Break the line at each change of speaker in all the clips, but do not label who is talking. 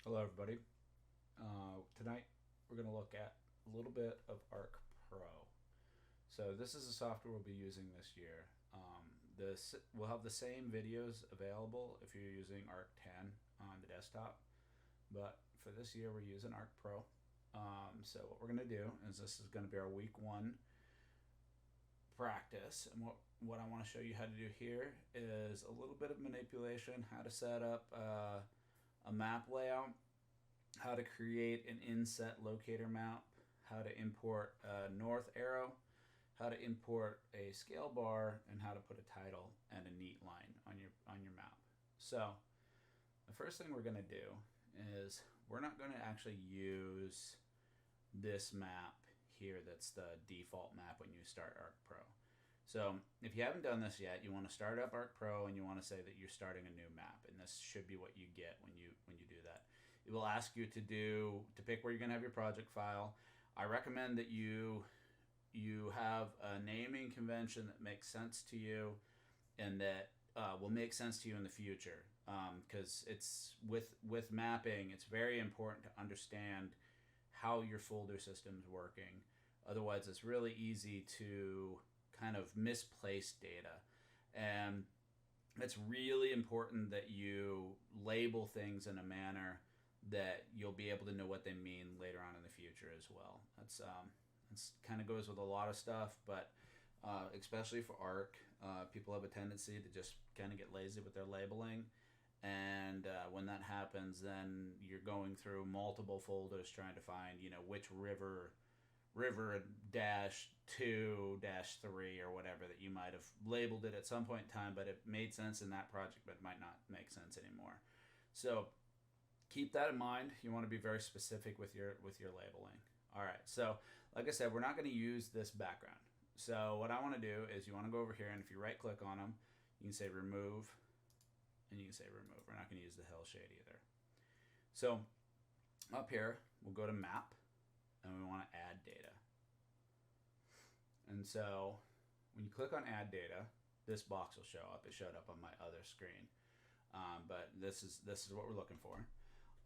Hello, everybody. Tonight we're going to look at a little bit of Arc Pro. So this is the software we'll be using this year. We'll have the same videos available if you're using Arc 10 on the desktop, but for this year we're using Arc Pro. So what we're going to do is this is going to be our week one practice, and what I want to show you how to do here is a little bit of manipulation, how to set up a map layout, how to create an inset locator map, how to import a north arrow, how to import a scale bar, and how to put a title and a neat line on your map. So the first thing we're going to do is we're not going to actually use this map here that's the default map when you start Arc Pro. So if you haven't done this yet, you want to start up Arc Pro and you want to say that you're starting a new map, and this should be what you get when you do that. It will ask you to pick where you're going to have your project file. I recommend that you have a naming convention that makes sense to you and that will make sense to you in the future, because it's with mapping, it's very important to understand how your folder system's working. Otherwise, it's really easy to kind of misplace data, and it's really important that you label things in a manner that you'll be able to know what they mean later on in the future as well. That's kind of goes with a lot of stuff, but especially for Arc, people have a tendency to just kind of get lazy with their labeling, and when that happens, then you're going through multiple folders trying to find, which river dash 2 dash 3 or whatever that you might have labeled it at some point in time, but it made sense in that project, but it might not make sense anymore. So keep that in mind. You want to be very specific with your labeling. All right, so like I said, we're not going to use this background. So what I want to do is you want to go over here, and if you right click on them, you can say remove, and you can say remove. We're not going to use the hell shade either. So up here, we'll go to map, and we want to add data. And so when you click on add data, this box will show up. It showed up on my other screen, but this is what we're looking for.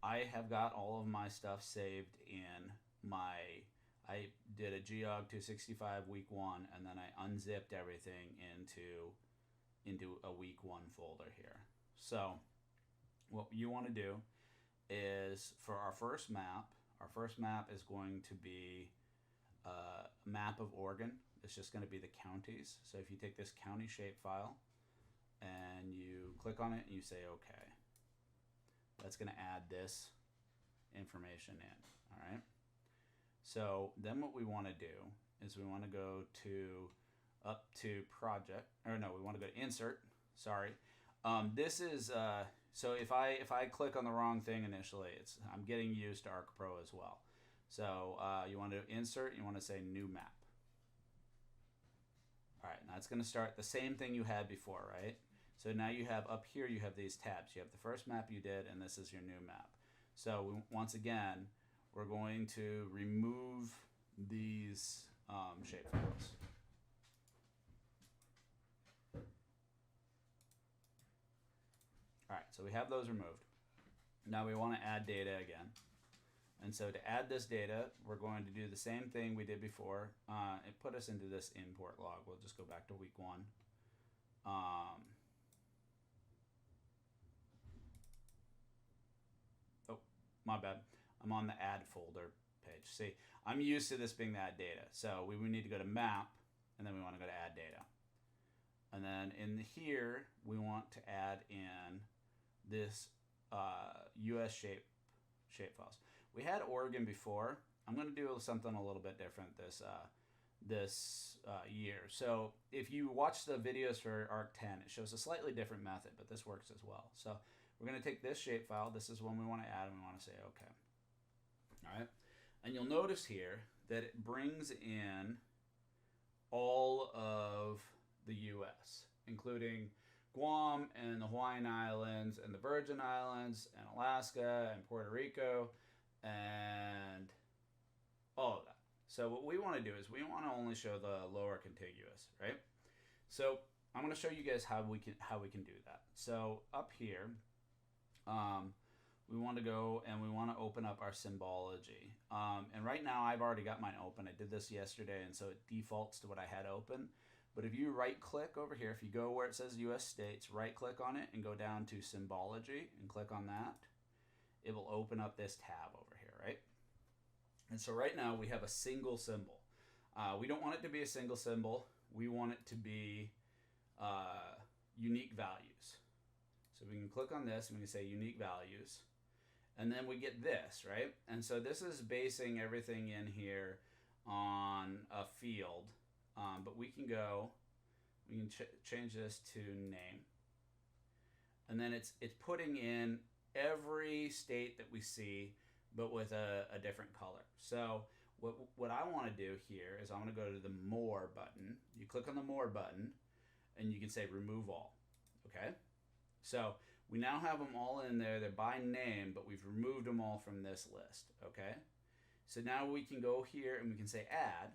I have got all of my stuff saved in I did a geog 265 week one, and then I unzipped everything into a week one folder here. So what you want to do is, for our first map is going to be a map of Oregon. It's just going to be the counties. So if you take this county shapefile and you click on it and you say OK, that's going to add this information in. All right. So then what we want to do is we want to go up to project, or no, we want to go to insert. Sorry. This is so if I click on the wrong thing initially, I'm getting used to Arc Pro as well. So you want to insert, you want to say new map. All right, now it's going to start the same thing you had before, right? So now you have up here, you have these tabs. You have the first map you did, and this is your new map. So once again, we're going to remove these shapefiles. All right, so we have those removed. Now we want to add data again. And so to add this data, we're going to do the same thing we did before. It put us into this import log. We'll just go back to week one. Oh, my bad. I'm on the add folder page. See, I'm used to this being the add data. So we need to go to map, and then we want to go to add data. And then in here, we want to add in this US shape files. We had Oregon before. I'm going to do something a little bit different this year. So if you watch the videos for Arc 10, it shows a slightly different method, but this works as well. So we're going to take this shapefile. This is one we want to add, and we want to say OK. All right, and you'll notice here that it brings in all of the U.S., including Guam and the Hawaiian Islands and the Virgin Islands and Alaska and Puerto Rico and all of that. So what we want to do is we want to only show the lower contiguous, right? So I'm going to show you guys how we can do that. So up here, we want to go and we want to open up our Symbology. And right now I've already got mine open. I did this yesterday, and so it defaults to what I had open. But if you right click over here, if you go where it says US states, right click on it and go down to Symbology and click on that, it will open up this tab over here, right? And so right now we have a single symbol. We don't want it to be a single symbol. We want it to be unique values. So we can click on this and we can say unique values. And then we get this, right? And so this is basing everything in here on a field. But we can go, we can change this to name. And then it's putting in every state that we see, but with a different color. So what I want to do here is I want to go to the More button. You click on the More button, and you can say Remove All. Okay? So we now have them all in there. They're by name, but we've removed them all from this list. Okay? So now we can go here and we can say Add,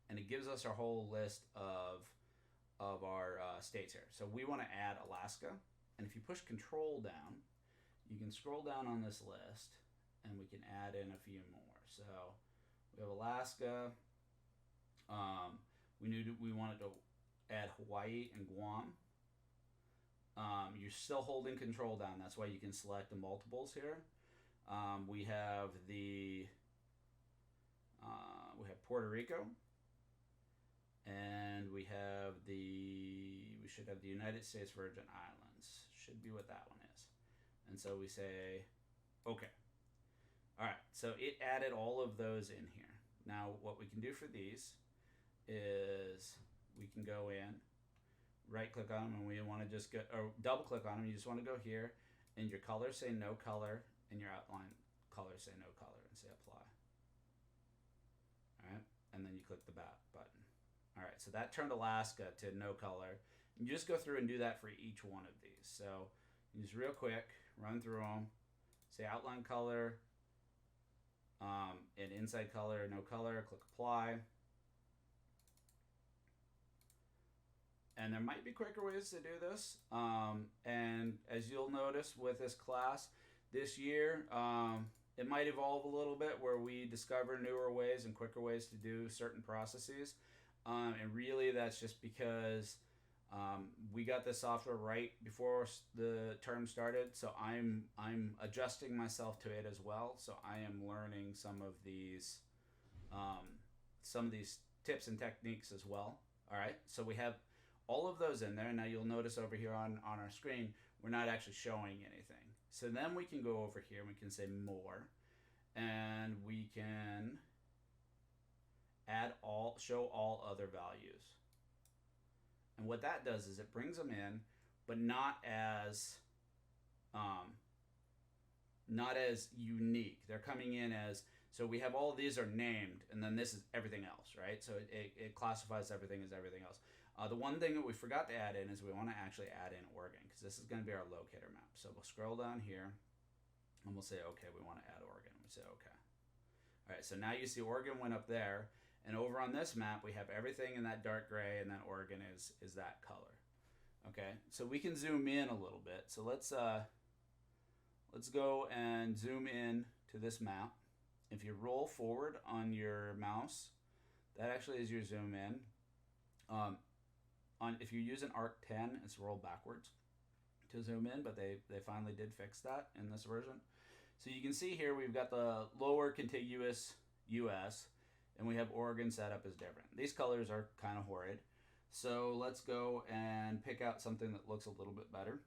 and it gives us our whole list of our states here. So we want to add Alaska, and if you push Control down, you can scroll down on this list, and we can add in a few more. So we have Alaska. We wanted to add Hawaii and Guam. You're still holding Control down. That's why you can select the multiples here. We have Puerto Rico, and we should have the United States Virgin Islands. Should be what that one is. And so we say, okay. All right, so it added all of those in here. Now what we can do for these is we can go in, right click on them, and we want to just go, or double click on them. You just want to go here, and your colors say no color, and your outline colors say no color, and say apply. All right, and then you click the back button. All right, so that turned Alaska to no color. You just go through and do that for each one of these. So just real quick, run through them, say outline color, and inside color, no color, click apply. And there might be quicker ways to do this. And as you'll notice with this class this year, it might evolve a little bit where we discover newer ways and quicker ways to do certain processes. And really that's just because we got this software right before the term started, so I'm adjusting myself to it as well. So I am learning some of these tips and techniques as well. All right, so we have all of those in there. Now you'll notice over here on our screen, we're not actually showing anything. So then we can go over here and we can say More, and we can show all other values. And what that does is it brings them in, but not as unique. They're coming in as, so we have all of these are named, and then this is everything else, right? So it classifies everything as everything else. The one thing that we forgot to add in is we want to actually add in Oregon, because this is going to be our locator map. So we'll scroll down here, and we'll say, okay, we want to add Oregon. We say, okay. All right, so now you see Oregon went up there, and over on this map, we have everything in that dark gray, and then Oregon is that color. Okay, so we can zoom in a little bit. So let's go and zoom in to this map. If you roll forward on your mouse, that actually is your zoom in. If you use an Arc 10, it's roll backwards to zoom in, but they finally did fix that in this version. So you can see here we've got the lower contiguous US, and we have Oregon set up as different. These colors are kind of horrid. So let's go and pick out something that looks a little bit better.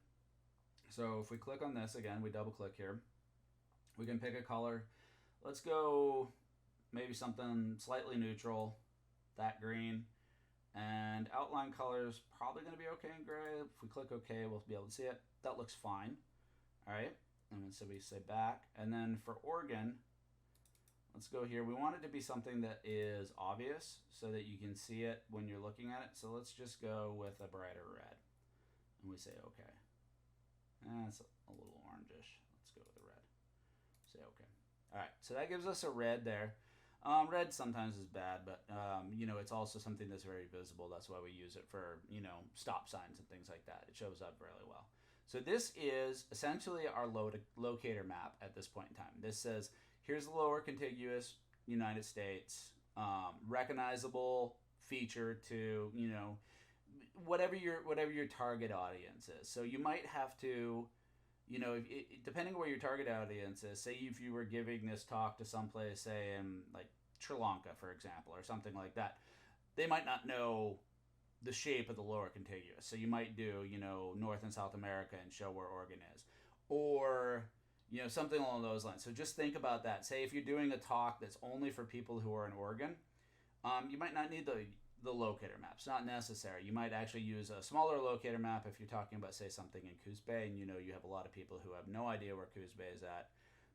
So if we click on this again, we double click here, we can pick a color. Let's go maybe something slightly neutral, that green. And outline color is probably going to be okay in gray. If we click OK, we'll be able to see it. That looks fine. All right. And then so we say back. And then for Oregon, let's go here. We want it to be something that is obvious so that you can see it when you're looking at it. So let's just go with a brighter red. And we say OK. That's a little orangish. Let's go with a red. Say OK. All right. So that gives us a red there. Red sometimes is bad, but it's also something that's very visible. That's why we use it for stop signs and things like that. It shows up really well. So this is essentially our locator map at this point in time. This says, here's the lower contiguous United States, recognizable feature to, whatever your target audience is. So you might have to, depending on where your target audience is, say if you were giving this talk to someplace, say in like Sri Lanka, for example, or something like that, they might not know the shape of the lower contiguous. So you might do, North and South America and show where Oregon is. Or, something along those lines. So just think about that. Say if you're doing a talk that's only for people who are in Oregon, you might not need the locator map. It's not necessary. You might actually use a smaller locator map if you're talking about, say, something in Coos Bay, and you have a lot of people who have no idea where Coos Bay is at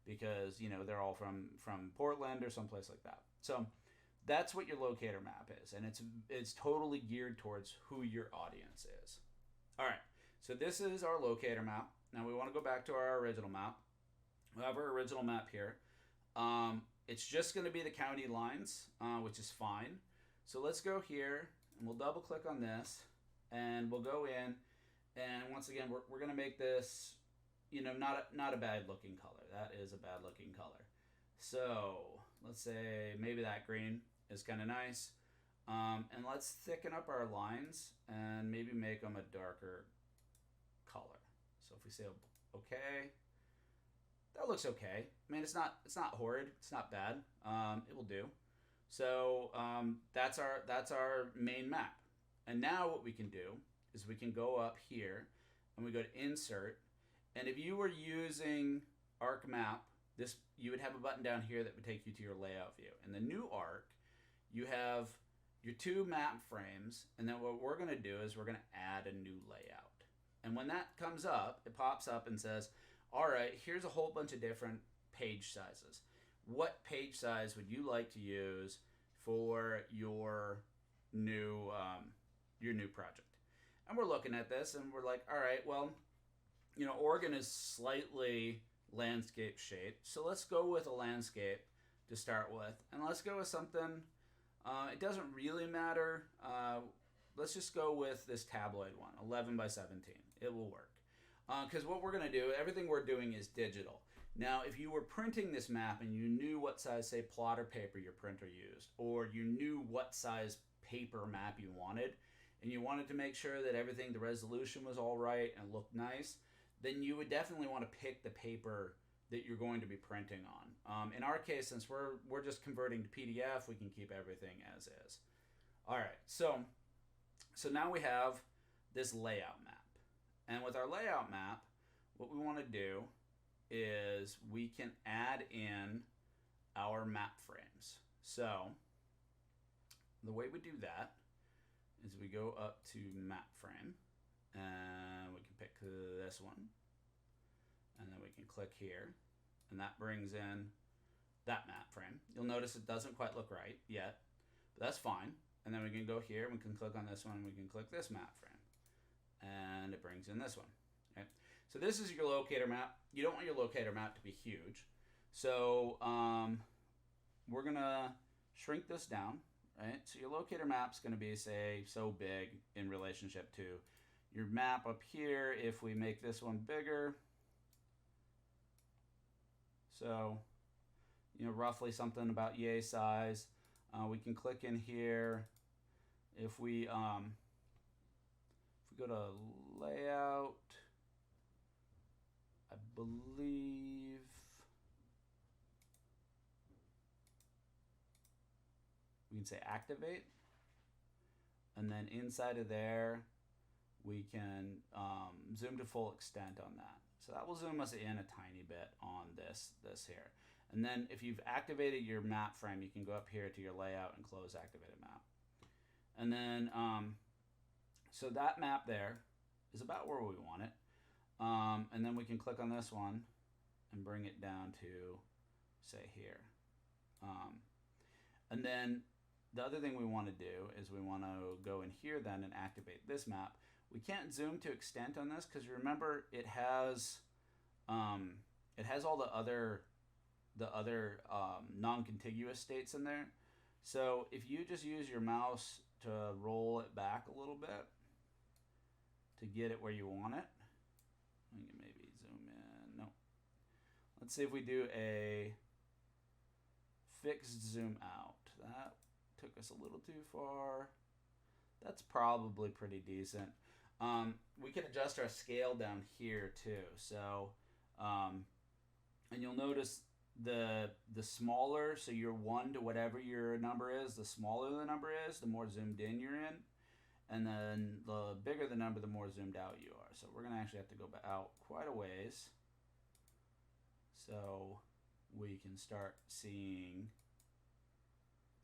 because, they're all from Portland or someplace like that. So that's what your locator map is, and it's totally geared towards who your audience is. All right, so this is our locator map. Now we want to go back to our original map. We have our original map here. It's just going to be the county lines, which is fine. So let's go here, and we'll double click on this, and we'll go in, and once again, we're going to make this, not a bad looking color. That is a bad looking color. So let's say maybe that green is kind of nice. And let's thicken up our lines and maybe make them a darker color. So if we say okay, that looks okay. I mean, it's not horrid. It's not bad. It will do. So that's our main map. And now what we can do is we can go up here and we go to insert. And if you were using Arc Map, you would have a button down here that would take you to your layout view. In the new Arc, you have your two map frames, and then what we're going to do is we're going to add a new layout. And when that comes up, it pops up and says, all right, here's a whole bunch of different page sizes. What page size would you like to use for your new project? And we're looking at this, and we're like, all right, well, Oregon is slightly landscape shaped, so let's go with a landscape to start with, and let's go with something. It doesn't really matter. Let's just go with this tabloid one, 11 by 17. It will work. Because what we're going to do, everything we're doing is digital. Now, if you were printing this map and you knew what size, say, plotter paper your printer used, or you knew what size paper map you wanted, and you wanted to make sure that everything, the resolution was all right and looked nice, then you would definitely want to pick the paper that you're going to be printing on. In our case, since we're just converting to PDF, we can keep everything as is. All right, so now we have this layout map. And with our layout map, what we want to do is we can add in our map frames. So the way we do that is we go up to map frame, and we can pick this one, and then we can click here, and that brings in that map frame. You'll notice it doesn't quite look right yet, but that's fine. And then we can go here, and we can click on this one, and we can click this map frame, and it brings in this one. Okay? So this is your locator map. You don't want your locator map to be huge, so we're gonna shrink this down, right? So your locator map's gonna be, say, so big in relationship to your map up here. If we make this one bigger, so roughly something about yay size, we can click in here. If we go to layout, I believe we can say activate, and then inside of there we can zoom to full extent on that. So that will zoom us in a tiny bit on this here. And then if you've activated your map frame, you can go up here to your layout and close activated map. And then, so that map there is about where we want it. And then we can click on this one and bring it down to, say, here. And then the other thing we want to do is we want to go in here then and activate this map. We can't zoom to extent on this because remember it has all the other non-contiguous states in there. So if you just use your mouse to roll it back a little bit to get it where you want it, Let's see if we do a fixed zoom out. That took us a little too far. That's probably pretty decent. We can adjust our scale down here too. So, and you'll notice the smaller, so your 1 to whatever your number is, the smaller the number is, the more zoomed in you're in. And then the bigger the number, the more zoomed out you are. So we're going to actually have to go out quite a ways. So we can start seeing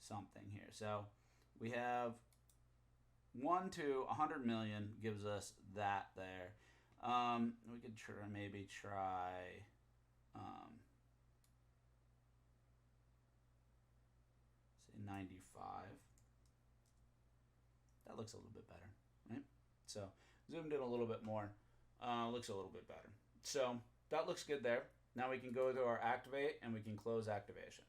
something here. So we have 1 to 100 million gives us that there. We could maybe try say 95. That looks a little bit better, right? So zoomed in a little bit more. Looks a little bit better. So that looks good there. Now we can go to our activate and we can close activation.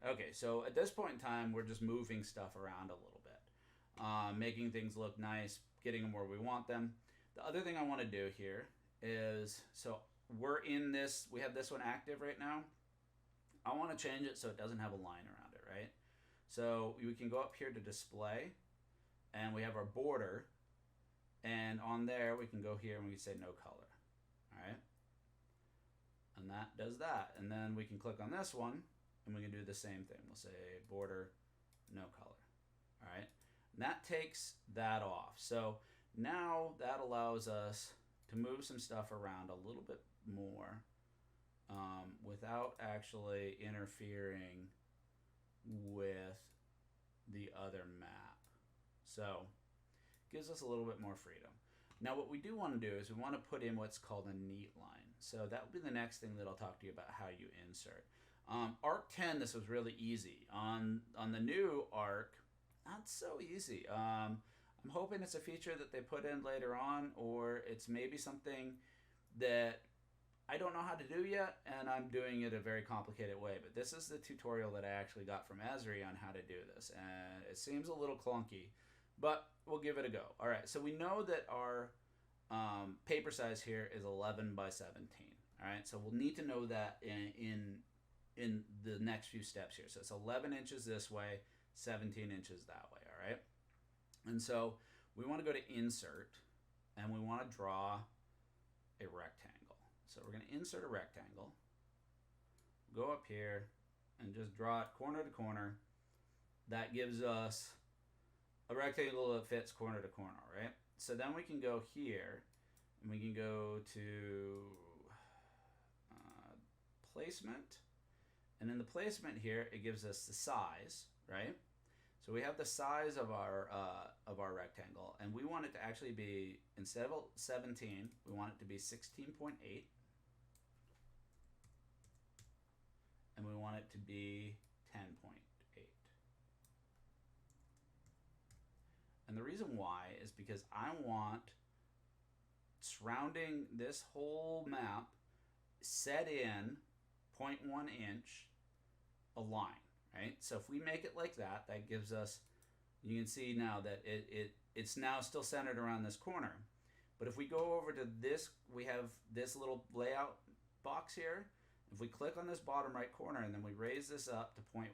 Okay, so at this point in time, we're just moving stuff around a little bit, making things look nice, getting them where we want them. The other thing I want to do here is, so we're in this, we have this one active right now. I want to change it so it doesn't have a line around it, right? So we can go up here to display, and we have our border, and on there we can go here and we can say no color, all right? And that does that. And then we can click on this one and we can do the same thing. We'll say border, no color, all right? And that takes that off. So now that allows us to move some stuff around a little bit more without actually interfering with the other map. So gives us a little bit more freedom. Now what we do want to do is we want to put in what's called a neat line. So that will be the next thing that I'll talk to you about how you insert. Arc 10, this was really easy. On the new Arc, not so easy. I'm hoping it's a feature that they put in later on, or it's maybe something that I don't know how to do yet, and I'm doing it a very complicated way. But this is the tutorial that I actually got from Esri on how to do this, and it seems a little clunky, but we'll give it a go. All right, so we know that our paper size here is 11 by 17. All right, so we'll need to know that in the next few steps here. So it's 11 inches this way, 17 inches that way. All right, and so we want to go to insert, and we want to draw a rectangle. So we're going to insert a rectangle, go up here, and just draw it corner to corner. That gives us a rectangle that fits corner to corner, right? So then we can go here, and we can go to placement. And in the placement here, it gives us the size, right? So we have the size of our rectangle, and we want it to actually be, instead of 17, we want it to be 16.8. And we want it to be 10.8. And the reason why is because I want, surrounding this whole map, set in 0.1 inch a line, right? So if we make it like that, that gives us, you can see now that it's now still centered around this corner. But if we go over to this, we have this little layout box here. If we click on this bottom right corner and then we raise this up to 0.1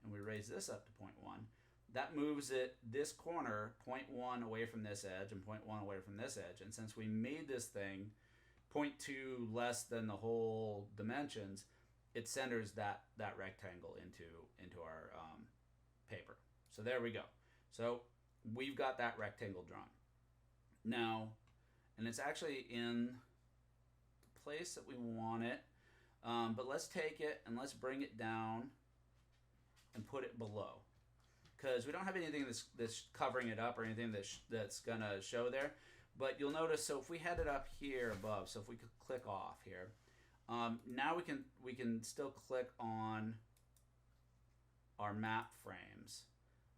and we raise this up to 0.1, that moves it, this corner, 0.1 away from this edge and 0.1 away from this edge. And since we made this thing 0.2 less than the whole dimensions, it centers that rectangle into our paper. So there we go. So we've got that rectangle drawn. Now, and it's actually in the place that we want it. But let's take it and let's bring it down and put it below, because we don't have anything that's covering it up or anything that's gonna show there. But you'll notice, so if we had it up here above, so if we could click off here, now we can still click on our map frames.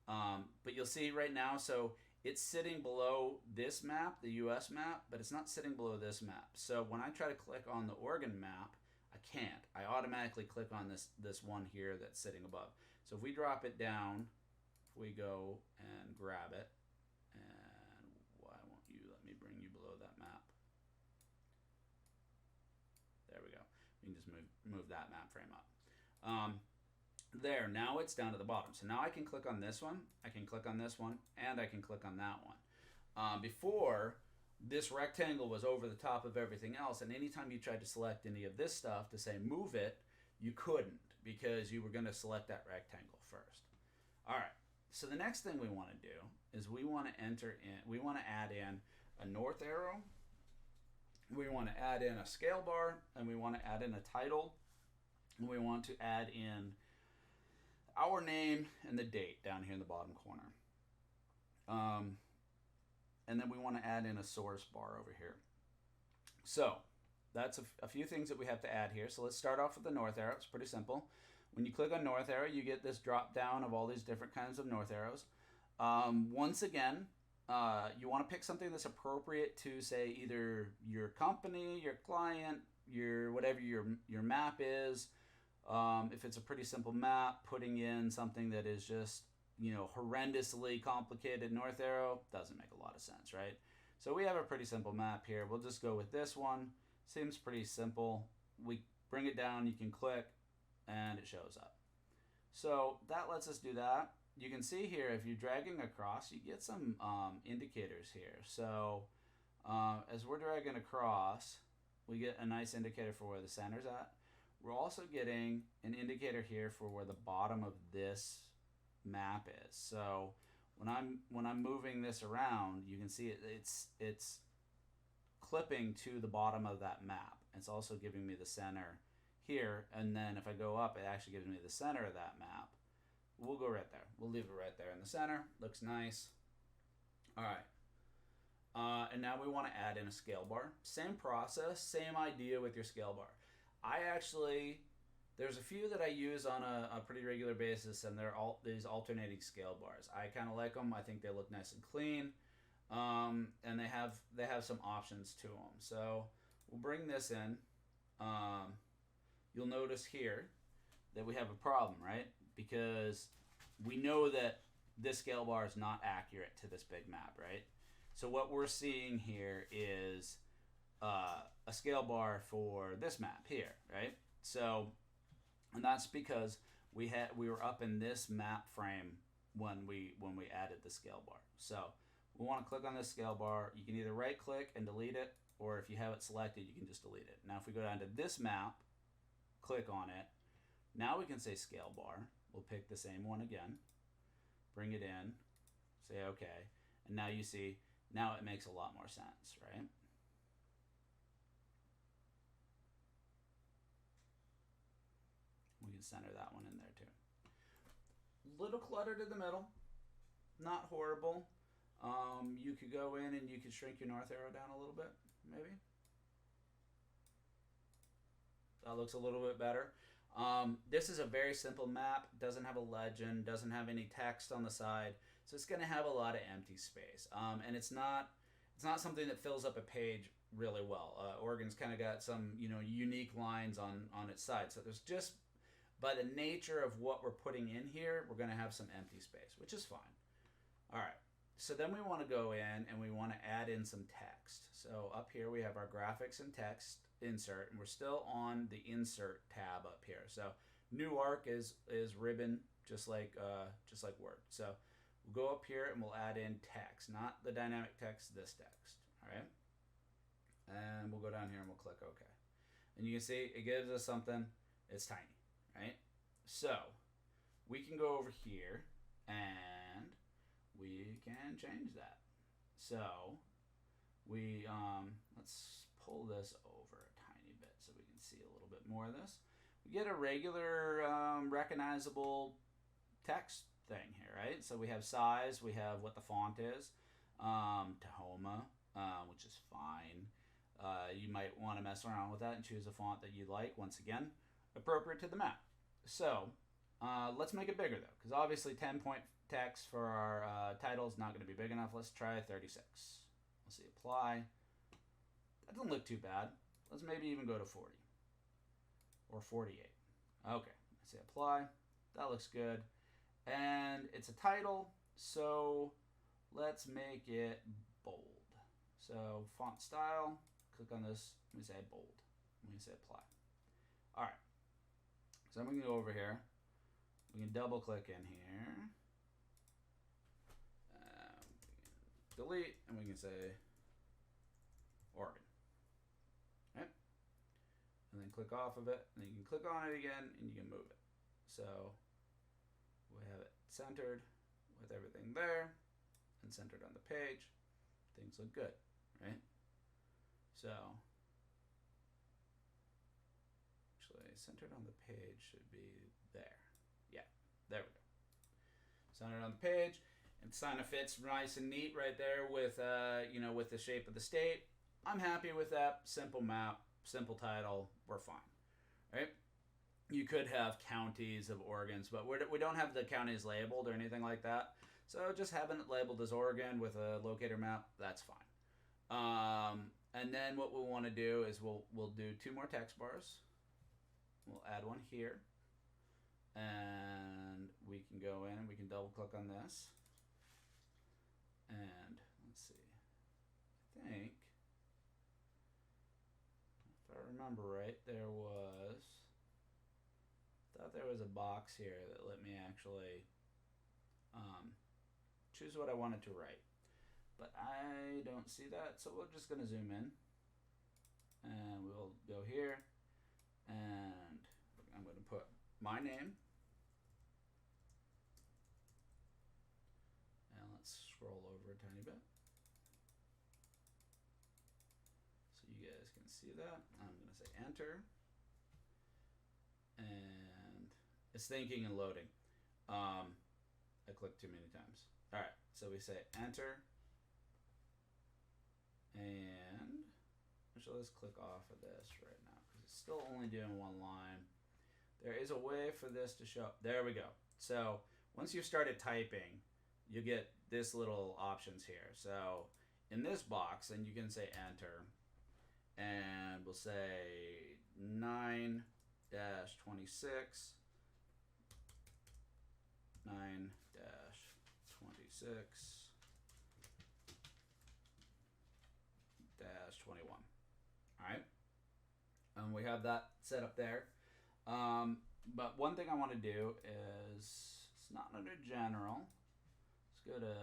But you'll see right now, so it's sitting below this map, the US map, but it's not sitting below this map. So when I try to click on the Oregon map, I can't. I automatically click on this one here that's sitting above. So if we drop it down, if we go and grab it, and why won't you let me bring you below that map? There we go. You can just move that map frame up. There, now it's down to the bottom. So now I can click on this one, I can click on this one, and I can click on that one. Before, this rectangle was over the top of everything else, and anytime you tried to select any of this stuff to say move it, you couldn't because you were going to select that rectangle first. All right, so the next thing we want to do is we want to add in a north arrow, we want to add in a scale bar, and we want to add in a title, and we want to add in our name and the date down here in the bottom corner. And then we want to add in a source bar over here. So that's a few things that we have to add here. So let's start off with the north arrow. It's pretty simple. When you click on north arrow, you get this drop down of all these different kinds of north arrows. Once again, you want to pick something that's appropriate to, say, either your company, your client, your whatever your map is. If it's a pretty simple map, putting in something that is just, horrendously complicated north arrow doesn't make a lot of sense, right? So we have a pretty simple map here. We'll just go with this one. Seems pretty simple. We bring it down, you can click, and it shows up. So that lets us do that. You can see here, if you're dragging across, you get some indicators here. So as we're dragging across, we get a nice indicator for where the center's at. We're also getting an indicator here for where the bottom of this map is. So when I'm moving this around, you can see it's clipping to the bottom of that map. It's also giving me the center here, and then if I go up, it actually gives me the center of that map. We'll go right there. We'll leave it right there in the center. Looks nice. All right. And now we want to add in a scale bar. Same process, same idea with your scale bar. There's a few that I use on a pretty regular basis, and they're all these alternating scale bars. I kind of like them. I think they look nice and clean, and they have some options to them. So we'll bring this in. You'll notice here that we have a problem, right? Because we know that this scale bar is not accurate to this big map, right? So what we're seeing here is a scale bar for this map here, right? So, and that's because we were up in this map frame when we added the scale bar. So we want to click on this scale bar. You can either right click and delete it, or if you have it selected, you can just delete it. Now if we go down to this map, click on it, now we can say scale bar. We'll pick the same one again, bring it in, say okay, and now you see, now it makes a lot more sense, right? We can center that one in there too. Little cluttered in the middle, not horrible. You could go in and you could shrink your north arrow down a little bit, maybe. That looks a little bit better. This is a very simple map, doesn't have a legend, doesn't have any text on the side, so it's going to have a lot of empty space. And it's not something that fills up a page really well. Oregon's kind of got some unique lines on its side, so there's just, by the nature of what we're putting in here, we're going to have some empty space, which is fine. All right, so then we want to go in and we want to add in some text. So up here we have our graphics and text insert, and we're still on the insert tab up here. So new arc is ribbon, just like Word. So we'll go up here and we'll add in text, not the dynamic text, this text. All right, and we'll go down here and we'll click OK, and you can see it gives us something. It's tiny, right? So we can go over here and we can change that. So we let's pull this over a tiny bit so we can see a little bit more of this. We get a regular recognizable text thing here, right? So we have size, we have what the font is, Tahoma, which is fine. You might want to mess around with that and choose a font that you like, once again, appropriate to the map. So let's make it bigger though, because obviously 10-point text for our title is not going to be big enough. Let's try 36. Let's see, apply. That doesn't look too bad. Let's maybe even go to 40 or 48. Okay, let's say apply. That looks good. And it's a title, so let's make it bold. So font style, click on this, let me say bold. Let me say apply. All right. So then we can go over here. We can double click in here. Delete, and we can say Oregon. Right? And then click off of it, and then you can click on it again, and you can move it. So we have it centered with everything there, and centered on the page. Things look good, right? So actually, centered on the page should be there. Yeah, there we go. Centered on the page. It kind of fits nice and neat right there with, with the shape of the state. I'm happy with that. Simple map, simple title, we're fine, right? You could have counties of Oregons, but we don't have the counties labeled or anything like that. So just having it labeled as Oregon with a locator map, that's fine. And then what we want to do is we'll do 2 more text bars. We'll add one here. And we can go in and we can double click on this. And let's see, I think, if I remember right, I thought there was a box here that let me actually choose what I wanted to write. But I don't see that, so we're just going to zoom in. And we'll go here, and I'm going to put my name. Scroll over a tiny bit so you guys can see that. I'm going to say enter, and it's thinking and loading. I clicked too many times. All right, so we say enter, and actually let's click off of this right now because it's still only doing 1 line. There is a way for this to show. There we go. So once you've started typing, you get this little options here. So in this box, and you can say enter, and we'll say 9-26, 9-26, -21. All right, and we have that set up there. But one thing I want to do is, it's not under general. Let's go to,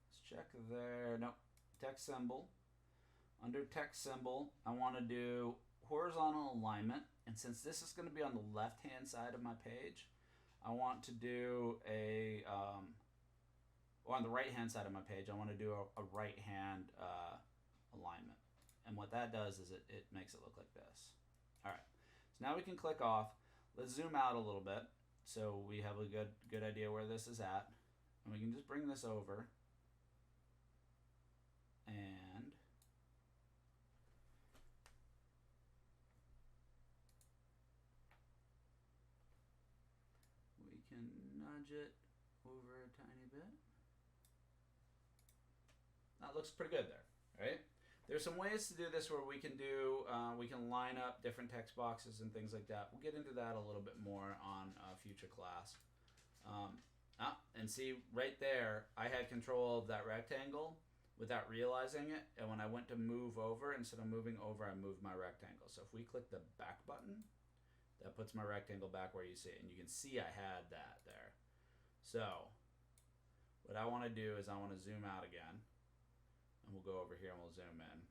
let's check there. Nope, text symbol. Under text symbol, I want to do horizontal alignment. And since this is going to be on the left-hand side of my page, I want to do or on the right-hand side of my page, I want to do a right-hand alignment. And what that does is it makes it look like this. All right, so now we can click off. Let's zoom out a little bit so we have a good idea where this is at. And we can just bring this over, and we can nudge it over a tiny bit. That looks pretty good there, right? There's some ways to do this where we can we can line up different text boxes and things like that. We'll get into that a little bit more on a future class. And see right there, I had control of that rectangle without realizing it. And when I went to move over, instead of moving over, I moved my rectangle. So if we click the back button, that puts my rectangle back where you see it. And you can see I had that there. So what I want to do is I want to zoom out again. And we'll go over here and we'll zoom in.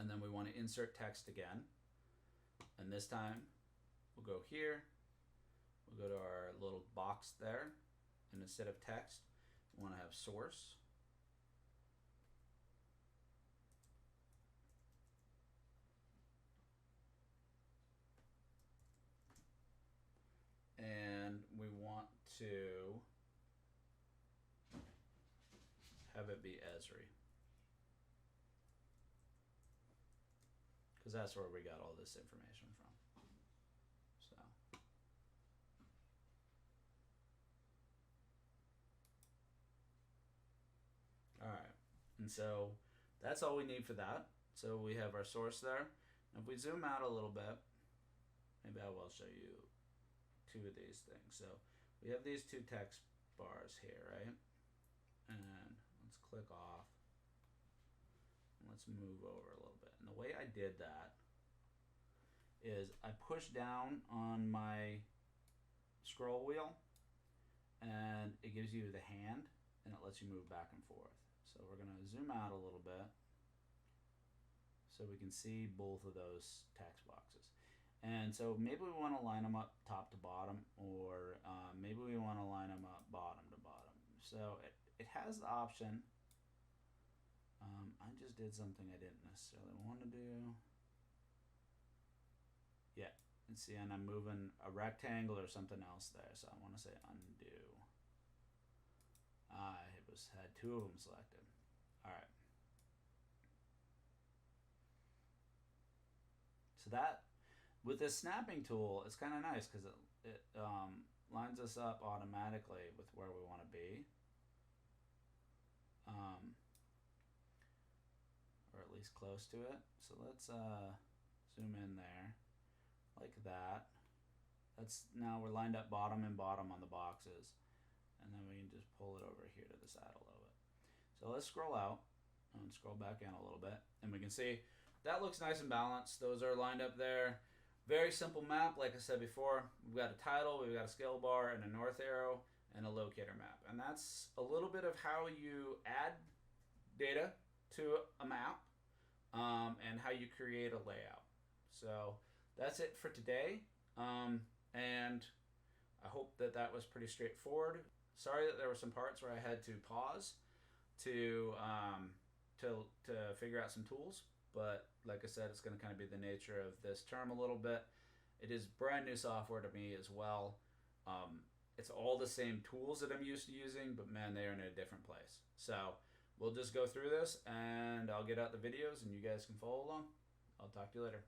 And then we want to insert text again. And this time we'll go here. We'll go to our little box there, and instead of text, we want to have source. And we want to have it be Esri, because that's where we got all this information from. So. All right, and so that's all we need for that. So we have our source there. If we zoom out a little bit, maybe I will show you 2 of these things. So we have these 2 text bars here, right? And let's click off. And let's move over a little bit. And the way I did that is I push down on my scroll wheel and it gives you the hand and it lets you move back and forth. So we're going to zoom out a little bit so we can see both of those text boxes. And so maybe we want to line them up top to bottom, or maybe we want to line them up bottom to bottom. So it has the option. I just did something I didn't necessarily want to do. Yeah, and see, and I'm moving a rectangle or something else there, so I want to say undo. It had two of them selected. All right. So that, with this snapping tool, it's kind of nice because it lines us up automatically with where we want to be. Or at least close to it. So let's zoom in there like that. That's now we're lined up bottom and bottom on the boxes. And then we can just pull it over here to the side a little bit. So let's scroll out and scroll back in a little bit. And we can see that looks nice and balanced. Those are lined up there. Very simple map, like I said before. We've got a title, we've got a scale bar, and a north arrow, and a locator map. And that's a little bit of how you add data to a map and how you create a layout. So that's it for today. And I hope that that was pretty straightforward. Sorry that there were some parts where I had to pause to figure out some tools. But like I said, it's going to kind of be the nature of this term a little bit. It is brand new software to me as well. It's all the same tools that I'm used to using, but man, they are in a different place. So we'll just go through this and I'll get out the videos and you guys can follow along. I'll talk to you later.